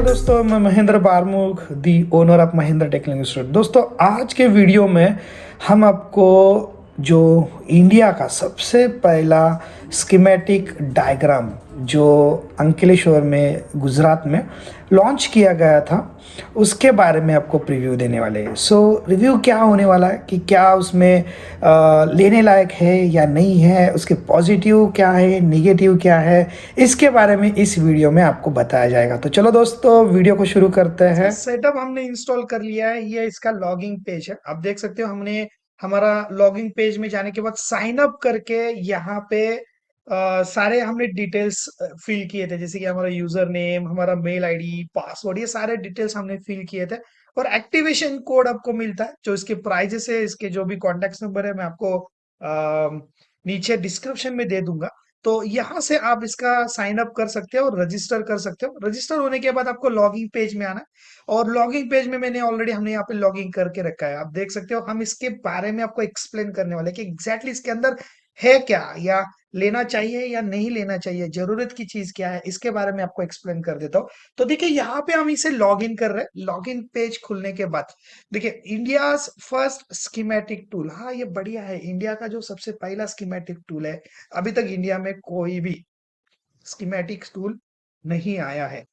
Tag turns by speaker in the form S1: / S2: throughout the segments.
S1: दोस्तों, मैं Mahendra Barmukh, the owner of Mahendra technical institute. दोस्तों, आज के वीडियो में हम आपको जो इंडिया का सबसे पहला स्कीमेटिक डायग्राम जो अंकलेश्वर में गुजरात में लॉन्च किया गया था, उसके बारे में आपको प्रीव्यू देने वाले हैं। रिव्यू क्या होने वाला है कि क्या उसमें लेने लायक है या नहीं है, उसके पॉजिटिव क्या है, निगेटिव क्या है, इसके बारे में इस वीडियो में आपको बताया जाएगा। तो चलो दोस्तों, वीडियो को शुरू करते हैं। सेटअप हमने इंस्टॉल कर लिया है। ये इसका लॉगिंग पेज है। आप देख सकते हो, हमने हमारा लॉगिंग पेज में जाने के बाद साइन अप करके यहाँ पे सारे हमने डिटेल्स फिल किए थे, जैसे कि हमारा यूजर नेम, हमारा मेल आईडी, पासवर्ड, ये सारे डिटेल्स हमने फिल किए थे। और एक्टिवेशन कोड आपको मिलता है, जो इसके प्राइजेस है, इसके जो भी कॉन्टेक्ट नंबर है, मैं आपको नीचे डिस्क्रिप्शन में दे दूंगा। तो यहाँ से आप इसका साइन अप कर सकते हो और रजिस्टर कर सकते हो। रजिस्टर होने के बाद आपको लॉगिंग पेज में आना है, और लॉगिंग पेज में हमने यहाँ पे लॉगिंग करके रखा है। आप देख सकते हो, हम इसके बारे में आपको एक्सप्लेन करने वाले हैं कि एग्जैक्टली इसके अंदर है क्या, या लेना चाहिए या नहीं लेना चाहिए, जरूरत की चीज क्या है, इसके बारे में आपको एक्सप्लेन कर देता हूँ। तो देखिए, यहाँ पे हम इसे लॉग इन कर रहे हैं। लॉग इन पेज खुलने के बाद देखिए, इंडिया फर्स्ट स्कीमेटिक टूल। हाँ, ये बढ़िया है, इंडिया का जो सबसे पहला स्कीमेटिक टूल है। अभी तक इंडिया में कोई भी स्कीमेटिक टूल नहीं आया है।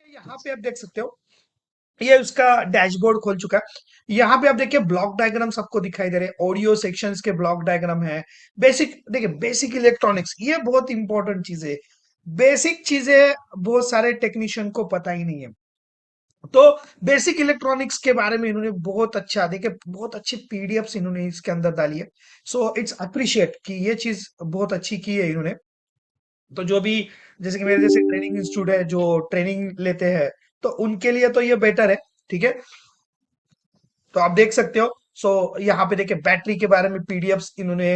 S1: यहाँ पे आप देख सकते हो, ये उसका डैशबोर्ड खोल चुका है। यहाँ पे आप देखिए, ब्लॉक डायग्राम्स आपको दिखाई दे रहे हैं, ऑडियो सेक्शंस के ब्लॉक डायग्राम है। बेसिक देखिए, बेसिक इलेक्ट्रॉनिक्स, ये बहुत इंपॉर्टेंट चीज है। बेसिक चीजें बहुत सारे टेक्नीशियन को पता ही नहीं है। तो बेसिक इलेक्ट्रॉनिक्स के बारे में इन्होंने बहुत अच्छा, देखिए, बहुत अच्छे पीडीएफ्स इन्होंने इसके अंदर डाली है। सो इट्स अप्रिशिएट कि ये चीज बहुत अच्छी की है इन्होंने। तो जो भी, जैसे कि मेरे जैसे ट्रेनिंग इंस्टीट्यूट है जो ट्रेनिंग लेते हैं, तो उनके लिए तो ये बेटर है। ठीक है, तो आप देख सकते हो। यहाँ पे देखिए, बैटरी के बारे में पीडीएफ्स इन्होंने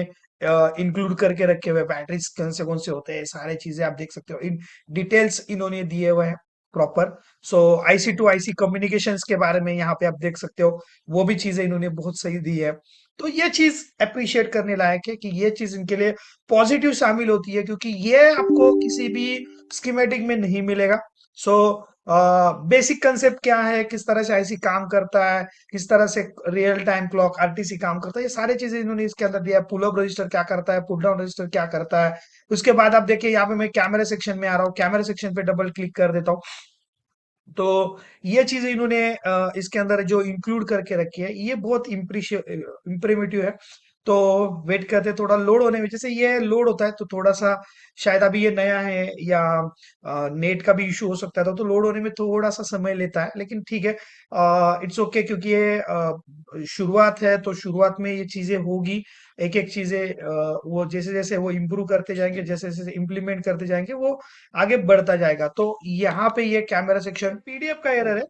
S1: इंक्लूड करके रखे हुए, बैटरीज कौन से होते हैं, सारी चीजें आप देख सकते हो। इन डिटेल्स इन्होंने दिए हुए हैं proper. IC two IC communications के बारे में यहाँ पे आप देख सकते हो, वो भी चीजें इन्होंने बहुत सही दी है। तो ये चीज अप्रिशिएट करने लायक है कि ये चीज इनके लिए पॉजिटिव शामिल होती है, क्योंकि ये आपको किसी भी स्कीमेटिक में नहीं मिलेगा। सो बेसिक कंसेप्ट क्या है, किस तरह से आईसी काम करता है, किस तरह से रियल टाइम क्लॉक आरटीसी काम करता है, ये सारी चीजें इन्होंने इसके अंदर दिया है। पुल अप रजिस्टर क्या करता है, पुल डाउन रजिस्टर क्या करता है। उसके बाद आप देखिए, यहाँ पे मैं कैमरा सेक्शन में आ रहा हूँ, कैमरा सेक्शन पे डबल क्लिक कर देता हूँ। तो ये चीजें इन्होंने इसके अंदर जो इंक्लूड करके रखी है, ये बहुत इम्प्रीमेटिव है। तो वेट करते हैं, थोड़ा लोड होने में, जैसे ये लोड होता है तो थोड़ा सा, शायद अभी ये नया है या नेट का भी इशू हो सकता है, तो लोड होने में थोड़ा सा समय लेता है, लेकिन ठीक है, इट्स ओके, क्योंकि ये शुरुआत है, तो शुरुआत में ये चीजें होगी। एक एक चीजें वो जैसे जैसे वो इम्प्रूव करते जाएंगे, जैसे जैसे इम्प्लीमेंट करते जाएंगे, वो आगे बढ़ता जाएगा। तो यहाँ पे ये कैमरा सेक्शन पीडीएफ का एरर है,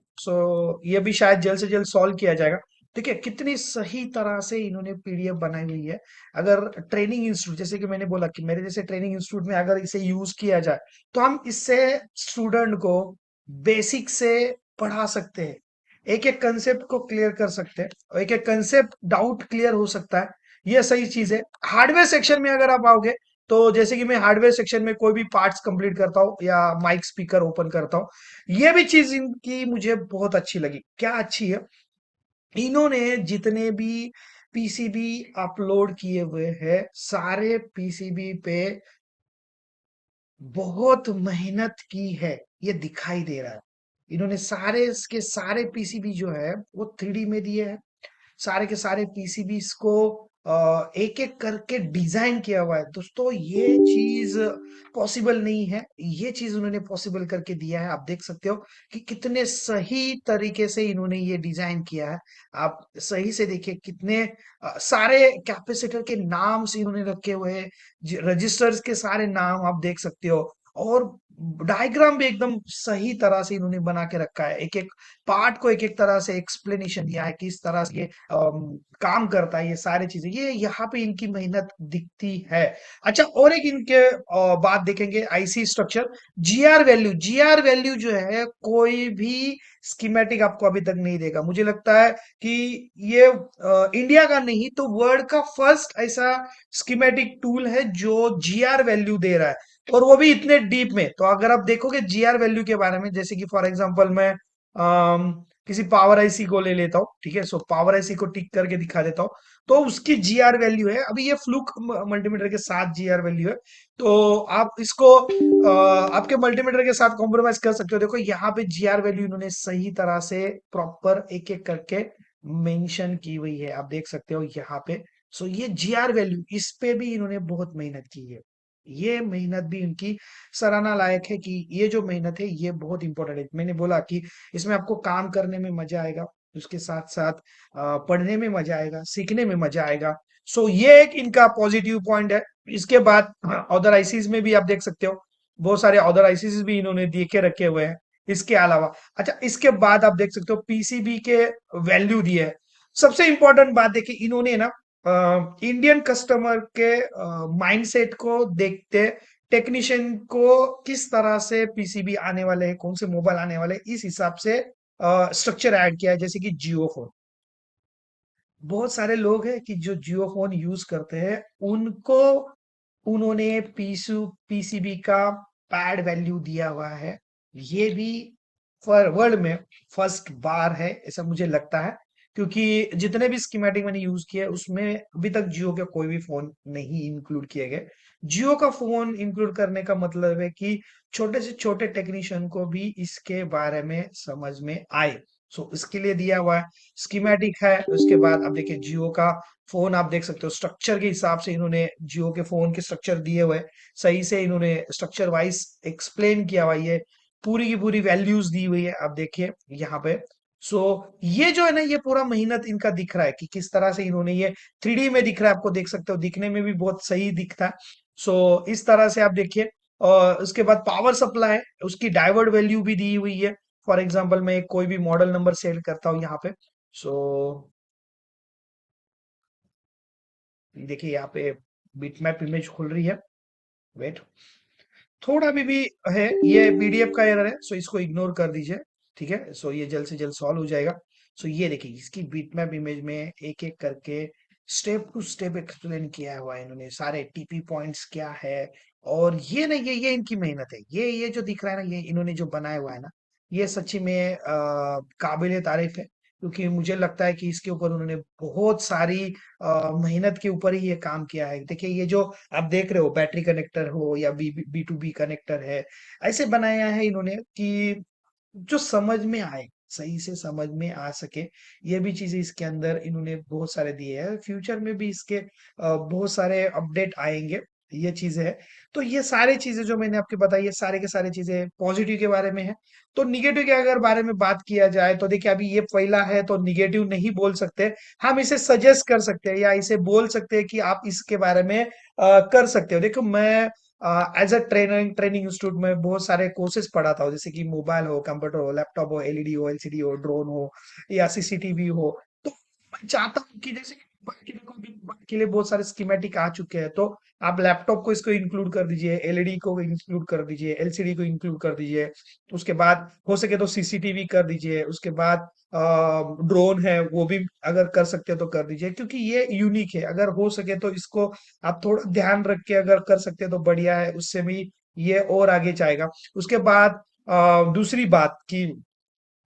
S1: ये भी शायद जल्द से जल्द सॉल्व किया जाएगा। देखिए, कितनी सही तरह से इन्होंने पीडीएफ बनाई हुई है। अगर ट्रेनिंग इंस्टीट्यूट, जैसे कि मैंने बोला कि मेरे जैसे ट्रेनिंग इंस्टीट्यूट में अगर इसे यूज किया जाए, तो हम इससे स्टूडेंट को बेसिक से पढ़ा सकते हैं, एक एक कंसेप्ट को क्लियर कर सकते हैं, और एक एक कंसेप्ट डाउट क्लियर हो सकता है। ये सही चीज है। हार्डवेयर सेक्शन में अगर आप आओगे, तो जैसे कि मैं हार्डवेयर सेक्शन में कोई भी पार्ट्स कंप्लीट करता हूँ या माइक स्पीकर ओपन करता हूँ, ये भी चीज इनकी मुझे बहुत अच्छी लगी। क्या अच्छी है, इन्होंने जितने भी पीसीबी अपलोड किए हुए हैं, सारे पीसीबी पे बहुत मेहनत की है, ये दिखाई दे रहा है। इन्होंने सारे के सारे पीसीबी जो है वो 3D में दिए हैं। सारे के सारे पीसीबीज को एक एक करके डिजाइन किया हुआ है। दोस्तों, ये चीज पॉसिबल नहीं है, ये चीज उन्होंने पॉसिबल करके दिया है। आप देख सकते हो कि कितने सही तरीके से इन्होंने ये डिजाइन किया है। आप सही से देखिए, कितने सारे कैपेसिटर के नाम से इन्होंने रखे हुए हैं, रजिस्टर्स के सारे नाम आप देख सकते हो। और डायग्राम भी एकदम सही तरह से इन्होंने बना के रखा है, एक एक पार्ट को एक एक तरह से एक्सप्लेनेशन दिया है, किस तरह से ये काम करता है, ये सारी चीजें, ये यहाँ पे इनकी मेहनत दिखती है। अच्छा, और एक इनके बात देखेंगे, आईसी स्ट्रक्चर, जीआर वैल्यू जो है, कोई भी स्कीमेटिक आपको अभी तक नहीं देगा। मुझे लगता है कि ये इंडिया का नहीं तो वर्ल्ड का फर्स्ट ऐसा स्कीमेटिक टूल है जो जीआर वैल्यू दे रहा है। और वो भी इतने डीप में। तो अगर आप देखोगे जीआर वैल्यू के बारे में, जैसे कि फॉर एग्जांपल मैं किसी पावर आईसी को ले लेता हूँ, ठीक है, सो पावर आईसी को टिक करके दिखा देता हूँ। तो उसकी जीआर वैल्यू है, अभी ये फ्लूक मल्टीमीटर के साथ जीआर वैल्यू है। तो आप इसको आपके मल्टीमीटर के साथ कॉम्प्रोमाइज कर सकते हो। देखो यहाँ पे जीआर वैल्यू इन्होंने सही तरह से प्रॉपर एक एक करके मेंशन की हुई है, आप देख सकते हो यहाँ पे। सो ये जीआर वैल्यू, इस पे भी इन्होंने बहुत मेहनत की है। ये मेहनत भी उनकी सराहना लायक है, कि ये जो मेहनत है ये बहुत इंपॉर्टेंट है। मैंने बोला कि इसमें आपको काम करने में मजा आएगा, उसके साथ साथ पढ़ने में मजा आएगा, सीखने में मजा आएगा। सो ये एक इनका पॉजिटिव पॉइंट है। इसके बाद अदर आईसीज में भी आप देख सकते हो, बहुत सारे अदर आईसीज भी इन्होंने दे के रखे हुए हैं इसके अलावा। अच्छा, इसके बाद आप देख सकते हो पीसीबी के वैल्यू दिए है। सबसे इंपॉर्टेंट बात देखिए, इन्होंने ना इंडियन कस्टमर के माइंडसेट को देखते, टेक्नीशियन को किस तरह से पीसीबी आने वाले हैं, कौन से मोबाइल आने वाले हैं, इस हिसाब से स्ट्रक्चर ऐड किया है। जैसे कि जियो फोन, बहुत सारे लोग हैं कि जो जियो फोन यूज करते हैं, उनको उन्होंने पीसीबी का पैड वैल्यू दिया हुआ है। ये भी वर्ल्ड में फर्स्ट बार है, ऐसा मुझे लगता है, क्योंकि जितने भी स्कीमेटिक मैंने यूज किए उसमें अभी तक जियो के कोई भी फोन नहीं इंक्लूड किए गए। जियो का फोन इंक्लूड करने का मतलब है कि छोटे से छोटे टेक्नीशियन को भी इसके बारे में समझ में आए। सो इसके लिए दिया हुआ है, स्कीमेटिक है। उसके बाद अब देखिए जियो का फोन आप देख सकते हो, स्ट्रक्चर के हिसाब से इन्होंने जियो के फोन के स्ट्रक्चर दिए हुए हैं। सही से इन्होंने स्ट्रक्चर वाइज एक्सप्लेन किया हुआ है, ये पूरी की पूरी वैल्यूज दी हुई है, आप देखिए यहाँ पे। सो ये जो है ना, ये पूरा मेहनत इनका दिख रहा है कि किस तरह से इन्होंने ये 3D में दिख रहा है, आपको देख सकते हो, दिखने में भी बहुत सही दिखता है। सो इस तरह से आप देखिए। और उसके बाद पावर सप्लाई, उसकी डायोड वैल्यू भी दी हुई है। फॉर एग्जांपल मैं कोई भी मॉडल नंबर सेट करता हूँ यहाँ पे। सो देखिए यहाँ पे बिटमैप इमेज खुल रही है। वेट, थोड़ा भी है, ये पीडीएफ का एरर है, सो इसको इग्नोर कर दीजिए, ठीक है। सो ये जल्द से जल्द सॉल्व हो जाएगा। सो ये देखिए इसकी बिटमैप इमेज में एक एक करके स्टेप टू स्टेप एक्सप्लेन किया हुआ है इन्होंने, सारे टीपी पॉइंट्स क्या है। और ये नहीं, ये इनकी मेहनत है, ये जो दिख रहा है ना, ये इन्होंने जो बनाया हुआ है ना, ये सच्ची में काबिले तारीफ है। क्योंकि मुझे लगता है कि इसके ऊपर उन्होंने बहुत सारी मेहनत के ऊपर ही ये काम किया है। देखिए ये जो आप देख रहे हो, बैटरी कनेक्टर हो या B B to B connector है, ऐसे बनाया है इन्होंने कि जो समझ में आए, सही से समझ में आ सके। ये भी चीजें इसके अंदर इन्होंने बहुत सारे दिए हैं। फ्यूचर में भी इसके बहुत सारे अपडेट आएंगे, ये चीजें है। तो ये सारी चीजें जो मैंने आपको बताई, ये सारे के सारे चीजें पॉजिटिव के बारे में है। तो निगेटिव के अगर बारे में बात किया जाए, तो देखिए अभी ये पहला है तो निगेटिव नहीं बोल सकते। हम इसे सजेस्ट कर सकते हैं या इसे बोल सकते हैं कि आप इसके बारे में कर सकते हो। देखो मैं एज अ ट्रेनिंग इंस्टीट्यूट में बहुत सारे कोर्सेज पढ़ाता हूँ, जैसे कि मोबाइल हो, कंप्यूटर हो, लैपटॉप हो, एलईडी हो, एलसीडी हो, ड्रोन हो या सीसीटीवी हो। तो मैं चाहता हूँ कि जैसे कि मोबाइल के, देखो अभी मोबाइल के लिए बहुत सारे स्कीमेटिक आ चुके हैं, तो आप लैपटॉप को इसको इंक्लूड कर दीजिए, एलईडी को इंक्लूड कर दीजिए, एलसीडी को इंक्लूड कर दीजिए। उसके बाद हो सके तो सीसीटीवी कर दीजिए। उसके बाद ड्रोन है वो भी अगर कर सकते हो तो कर दीजिए, क्योंकि ये यूनिक है। अगर हो सके तो इसको आप थोड़ा ध्यान रख के अगर कर सकते हैं तो बढ़िया है, उससे भी ये और आगे जाएगा। उसके बाद दूसरी बात की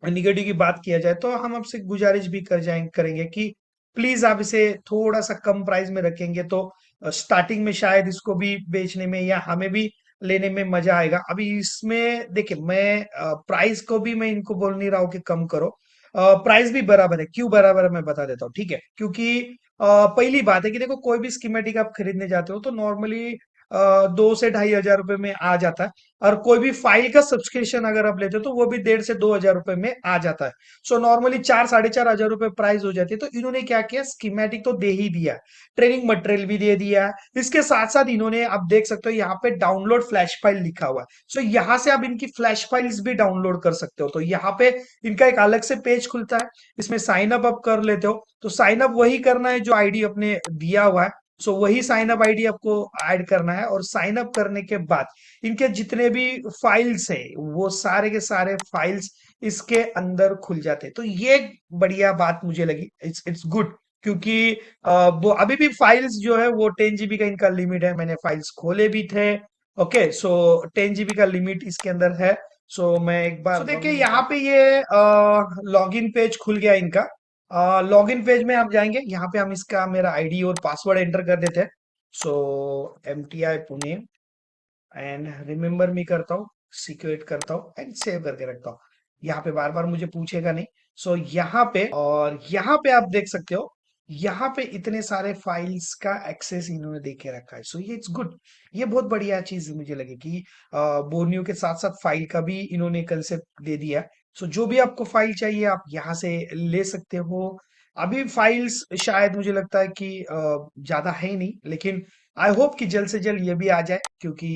S1: निगेटिव की बात किया जाए, तो हम आपसे गुजारिश भी करेंगे कि प्लीज आप इसे थोड़ा सा कम प्राइस में रखेंगे तो स्टार्टिंग में शायद इसको भी बेचने में या हमें भी लेने में मजा आएगा। अभी इसमें देखिए मैं प्राइस को भी मैं इनको बोल नहीं रहा हूँ कि कम करो, प्राइस भी बराबर है। क्यों बराबर है मैं बता देता हूँ, ठीक है। क्योंकि पहली बात है कि देखो कोई भी स्कीमेटिक आप खरीदने जाते हो तो नॉर्मली 2 से 2,500 रुपए में आ जाता है। और कोई भी फाइल का सब्सक्रिप्शन अगर आप लेते हो तो वो भी 1,500 से 2,000 रुपए में आ जाता है। सो नॉर्मली 4-4,500 रुपए प्राइस हो जाती है। तो इन्होंने क्या किया, स्कीमेटिक तो दे ही दिया, ट्रेनिंग मटेरियल भी दे दिया है। इसके साथ साथ इन्होंने, आप देख सकते हो यहाँ पे डाउनलोड फ्लैश फाइल लिखा हुआ है। सो यहाँ से आप इनकी फ्लैश फाइल्स भी डाउनलोड कर सकते हो। तो यहाँ पे इनका एक अलग से पेज खुलता है, इसमें साइन अप आप कर लेते हो। तो साइन अप वही करना है जो आईडी अपने दिया हुआ है। सो वही साइन अप आईडी आपको ऐड करना है, और साइन अप करने के बाद इनके जितने भी फाइल्स है वो सारे के सारे फाइल्स इसके अंदर खुल जाते हैं। तो ये एक बढ़िया बात मुझे लगी, इट्स गुड। क्योंकि वो अभी भी फाइल्स जो है वो 10 GB का इनका लिमिट है। मैंने फाइल्स खोले भी थे, ओके, सो 10 GB का लिमिट इसके अंदर है। सो मैं एक बार देखिए यहाँ पे ये लॉगिन पेज खुल गया इनका। लॉगिन पेज में आप जाएंगे, यहाँ पे हम इसका मेरा आईडी और पासवर्ड एंटर कर देते हैं। सो MTI Pune and remember me करता हूँ, सिक्योर करता हूँ एंड सेव करके रखता हूँ। यहाँ पे बार बार मुझे पूछेगा नहीं। सो यहाँ पे, और यहाँ पे आप देख सकते हो, यहाँ पे इतने सारे फाइल्स का एक्सेस इन्होंने दे के रखा है। सो ये इट्स गुड, ये बहुत बढ़िया चीज मुझे लगी कि बोर्नियो के साथ साथ फाइल का भी इन्होंने कंसेप्ट दे दिया। सो जो भी आपको फाइल चाहिए आप यहाँ से ले सकते हो। अभी फाइल्स शायद मुझे लगता है कि ज्यादा है ही नहीं, लेकिन आई होप कि जल्द से जल्द ये भी आ जाए, क्योंकि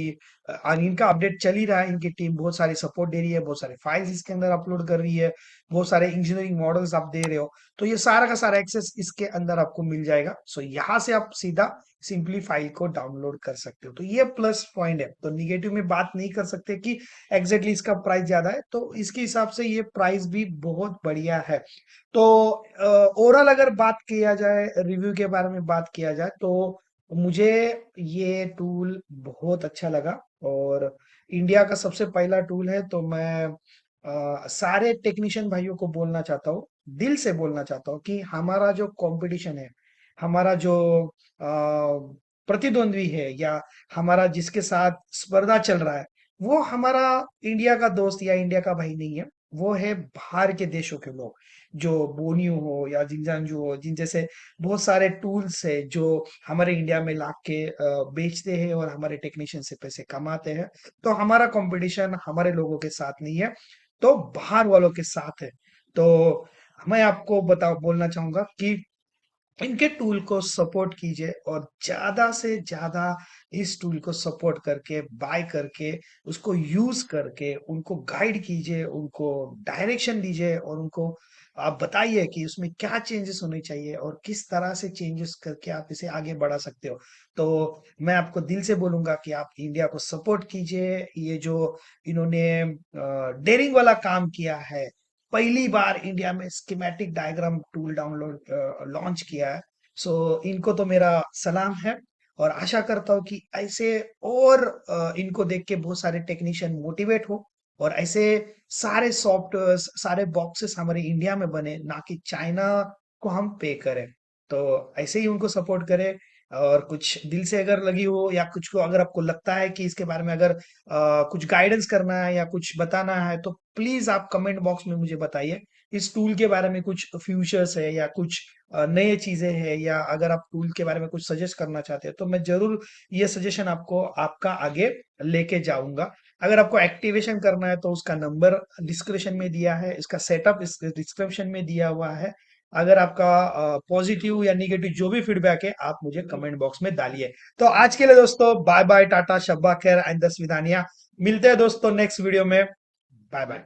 S1: इनका अपडेट चल ही रहा है। इनकी टीम बहुत सारी सपोर्ट दे रही है, बहुत सारे फाइल्स इसके अंदर अपलोड कर रही है, बहुत सारे इंजीनियरिंग मॉडल्स आप दे रहे हो, तो ये सारा का सारा एक्सेस इसके अंदर आपको मिल जाएगा। सो यहाँ से आप सीधा सिंपली फाइल को डाउनलोड कर सकते हो, तो ये प्लस पॉइंट है। तो निगेटिव में बात नहीं कर सकते कि एग्जैक्टली इसका प्राइस ज्यादा है, तो इसके हिसाब से ये प्राइस भी बहुत बढ़िया है। तो ओवरऑल अगर बात किया जाए, रिव्यू के बारे में बात किया जाए, तो मुझे ये टूल बहुत अच्छा लगा। और इंडिया का सबसे पहला टूल है, तो मैं सारे टेक्नीशियन भाइयों को बोलना चाहता हूँ, दिल से बोलना चाहता हूँ कि हमारा जो कंपटीशन है, हमारा जो प्रतिद्वंद्वी है, या हमारा जिसके साथ स्पर्धा चल रहा है, वो हमारा इंडिया का दोस्त या इंडिया का भाई नहीं है। वो है बाहर के देशों के लोग, जो बोनियो हो या जिंजांजू हो, जिन जैसे बहुत सारे टूल्स है जो हमारे इंडिया में ला के बेचते हैं और हमारे टेक्नीशियन से पैसे कमाते हैं। तो हमारा कंपटीशन हमारे लोगों के साथ नहीं है, तो बाहर वालों के साथ है। तो मैं आपको बोलना चाहूंगा कि इनके टूल को सपोर्ट कीजिए, और ज्यादा से ज्यादा इस टूल को सपोर्ट करके, बाय करके, उसको यूज करके उनको गाइड कीजिए, उनको डायरेक्शन दीजिए, और उनको आप बताइए कि उसमें क्या चेंजेस होने चाहिए और किस तरह से चेंजेस करके आप इसे आगे बढ़ा सकते हो। तो मैं आपको दिल से बोलूंगा कि आप इंडिया को सपोर्ट कीजिए। ये जो इन्होंने डेयरिंग वाला काम किया है, पहली बार इंडिया में schematic diagram tool download launch किया है, सो इनको तो मेरा सलाम है। और आशा करता हूँ कि ऐसे और इनको देख के बहुत सारे टेक्नीशियन मोटिवेट हो, और ऐसे सारे सॉफ्टवेयर्स, सारे बॉक्सेस हमारे इंडिया में बने, ना कि चाइना को हम पे करें। तो ऐसे ही उनको सपोर्ट करें। और कुछ दिल से अगर लगी हो, या कुछ को अगर आपको लगता है कि इसके बारे में अगर कुछ गाइडेंस करना है या कुछ बताना है, तो प्लीज आप कमेंट बॉक्स में मुझे बताइए। इस टूल के बारे में कुछ फ्यूचर्स है, या कुछ नए चीजें हैं, या अगर आप टूल के बारे में कुछ सजेस्ट करना चाहते हैं, तो मैं जरूर ये सजेशन आपको आपका आगे लेके जाऊंगा। अगर आपको एक्टिवेशन करना है, तो उसका नंबर डिस्क्रिप्शन में दिया है, इसका सेटअप इस डिस्क्रिप्शन में दिया हुआ है। अगर आपका पॉजिटिव या निगेटिव जो भी फीडबैक है, आप मुझे कमेंट बॉक्स में डालिए। तो आज के लिए दोस्तों बाय बाय, टाटा, शब्बा खैर एंड दस विदानिया। मिलते हैं दोस्तों नेक्स्ट वीडियो में। Bye bye.